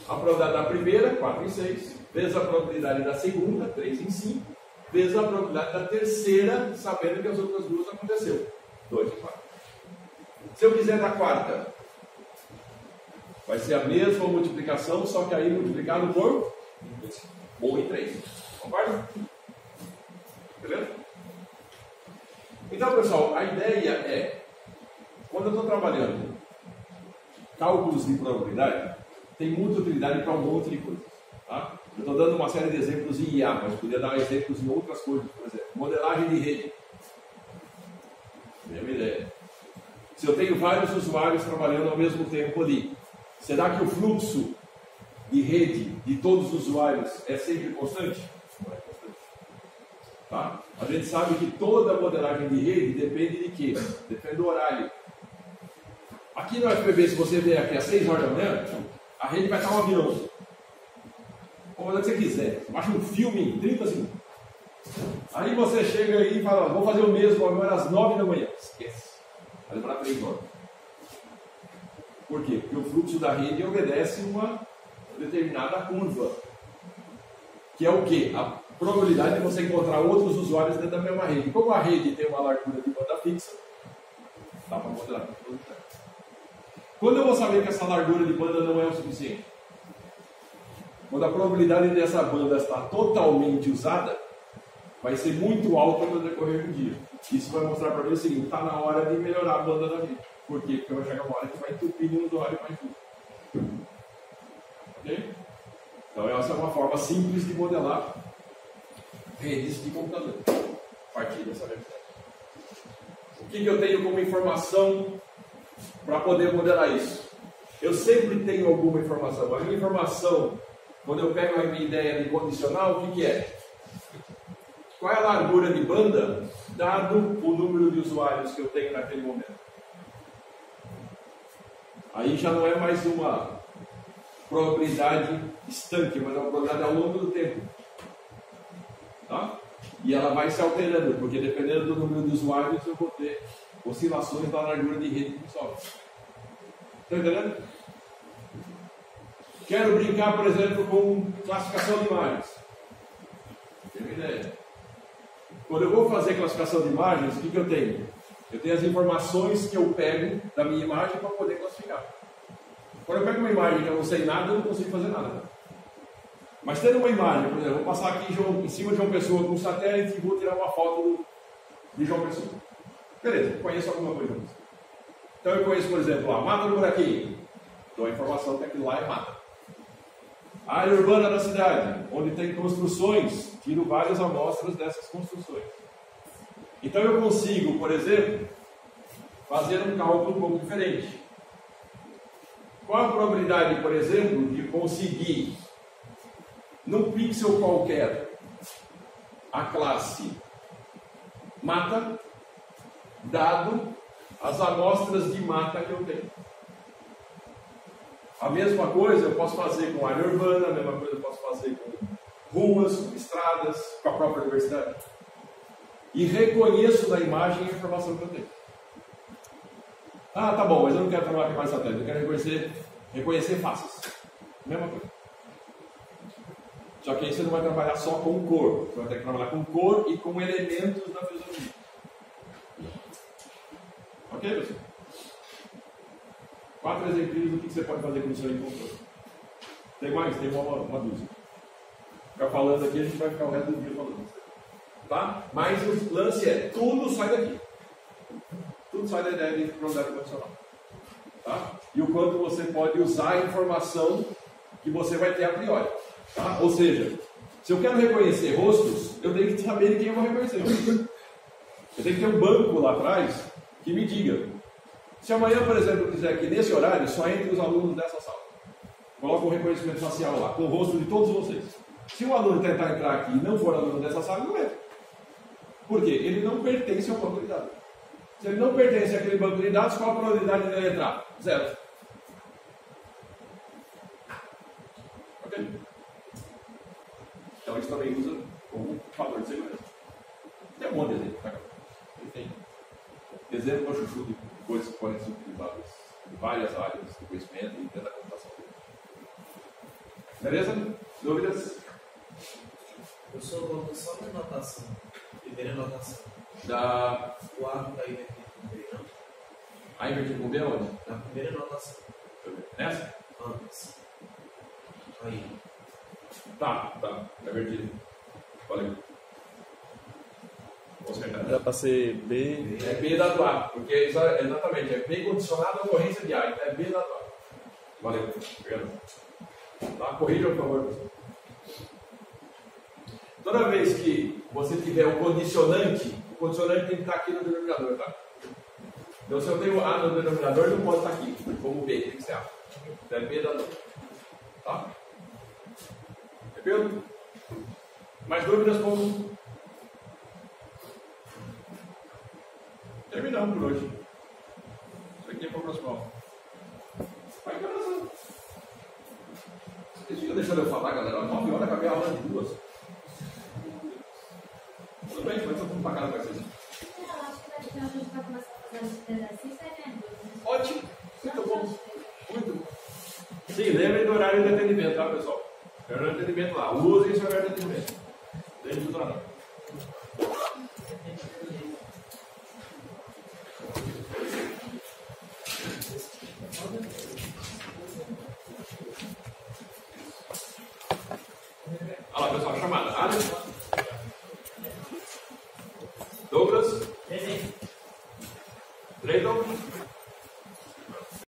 A probabilidade da primeira, 4 em 6, vezes a probabilidade da segunda, 3 em 5, vezes a probabilidade da terceira, sabendo que as outras duas aconteceu, 2 em 4. Se eu quiser da quarta, vai ser a mesma multiplicação, só que aí multiplicado por 1 em 3. Concorda? Beleza? Então, pessoal, a ideia é, quando eu estou trabalhando cálculos de probabilidade, tem muita utilidade para um monte de coisas. Tá? Eu estou dando uma série de exemplos em IA, mas podia dar exemplos em outras coisas. Por exemplo, modelagem de rede. Mesma ideia. Se eu tenho vários usuários trabalhando ao mesmo tempo ali, será que o fluxo de rede de todos os usuários é sempre constante? Não é constante. Tá? A gente sabe que toda modelagem de rede depende de quê? Depende do horário. Aqui no FPV, se você vier aqui às 6 horas da manhã, a rede vai estar um avião. Ou onde você quiser. Você baixa um filme em 30 segundos. Aí você chega aí e fala, vou fazer o mesmo agora às 9 da manhã. Esquece. Vai demorar 3 horas. Por quê? Porque o fluxo da rede obedece uma determinada curva. Que é o quê? A probabilidade de você encontrar outros usuários dentro da mesma rede. Como a rede tem uma largura de banda fixa, dá para modelar. Quando eu vou saber que essa largura de banda não é o suficiente? Quando a probabilidade dessa banda estar totalmente usada, vai ser muito alta no decorrer do dia. Isso vai mostrar para mim o seguinte, está na hora de melhorar a banda da rede. Por quê? Porque vai chegar uma hora que vai entupir no usuário mais tudo. Ok? Então essa é uma forma simples de modelar redes de computador. A partir dessa versão. O que eu tenho como informação para poder modelar isso? Eu sempre tenho alguma informação. A minha informação, quando eu pego a minha ideia de condicional, o que é? Qual é a largura de banda, dado o número de usuários que eu tenho naquele momento? Aí já não é mais uma probabilidade estanque, mas é uma probabilidade ao longo do tempo. Tá? E ela vai se alterando, porque dependendo do número de usuários, eu vou ter oscilações da largura de rede que sobe. Está entendendo? Quero brincar, por exemplo, com classificação de imagens. Tem uma ideia. quando eu vou fazer classificação de imagens, o que eu tenho? Eu tenho as informações que eu pego da minha imagem para poder classificar. Quando eu pego uma imagem que eu não sei nada, eu não consigo fazer nada. Mas tendo uma imagem, por exemplo, eu vou passar aqui em cima de João Pessoa com um satélite e vou tirar uma foto de João Pessoa. Beleza, conheço alguma coisa disso. Então eu conheço, por exemplo, a mata do buraquinho. Dou a informação que aquilo lá é mata. A área urbana da cidade, onde tem construções, tiro várias amostras dessas construções. Então eu consigo, por exemplo, fazer um cálculo um pouco diferente. Qual a probabilidade, por exemplo, de conseguir, num pixel qualquer, a classe mata, dado as amostras de mata que eu tenho? A mesma coisa eu posso fazer com área urbana, a mesma coisa eu posso fazer com ruas, com estradas, com a própria universidade. E reconheço na imagem a informação que eu tenho. Ah, tá bom, mas eu não quero trabalhar com mais satélite, eu quero reconhecer faces. Mesma coisa. Só que aí você não vai trabalhar só com cor, você vai ter que trabalhar com cor e com elementos da fisionomia. Ok, pessoal? 4 exemplos do que você pode fazer com o seu encontro. Tem mais? Tem uma dúzia. Ficar falando aqui, a gente vai ficar o resto do dia falando. Tá? Mas o lance é, tudo sai daqui. Tudo sai da ideia de propriedade condicional. Tá? E o quanto você pode usar a informação que você vai ter a priori. Tá? Ou seja, se eu quero reconhecer rostos, eu tenho que saber de quem eu vou reconhecer. Eu tenho que ter um banco lá atrás que me diga. Se amanhã, por exemplo, eu quiser que nesse horário só entre os alunos dessa sala, coloca um reconhecimento facial lá, com o rosto de todos vocês. Se o aluno tentar entrar aqui e não for aluno dessa sala, ele não entra. Por quê? Ele não pertence ao banco de dados. Se ele não pertence àquele banco de dados, qual a probabilidade de ele entrar? 0. Ok? Então isso também usa como fator de segurança. Tem um monte de exemplo, tá? Tem exemplo para chuchu de coisas que podem ser utilizadas em várias áreas do conhecimento e dentro da computação. Beleza? Dúvidas? Eu só volto só na notação. Primeira notação. O arco está invertido com B, não? A invertido com B onde? Na primeira notação. Nessa? Antes. Aí. Tá invertido. Valeu. Era para ser B. É B dado A, porque exatamente, é B condicionado à ocorrência de A, então é B dado A. Valeu, obrigado. Tá, corrija, por favor. Toda vez que você tiver um condicionante, o condicionante tem que estar aqui no denominador, tá? Então se eu tenho A no denominador, não pode estar aqui, como B, tem que ser A. Então é B dado A. Tá? Tranquilo? Mais dúvidas, povo? Terminamos por hoje. Isso aqui é para o próximo aula. Vai que horas. Vocês ficam deixando eu falar, galera. 9 horas acabei a aula de 2. Tudo bem, mas eu vou pagar para vocês. Eu acho que daqui a gente vai começar a fazer esse exercício, né? Ótimo. Muito bom. Muito bom. Sim, lembrem do horário de atendimento, tá, pessoal? Horário de atendimento lá. Usem esse horário de atendimento. Tem tudo lá. Olha lá, pessoal, chamada.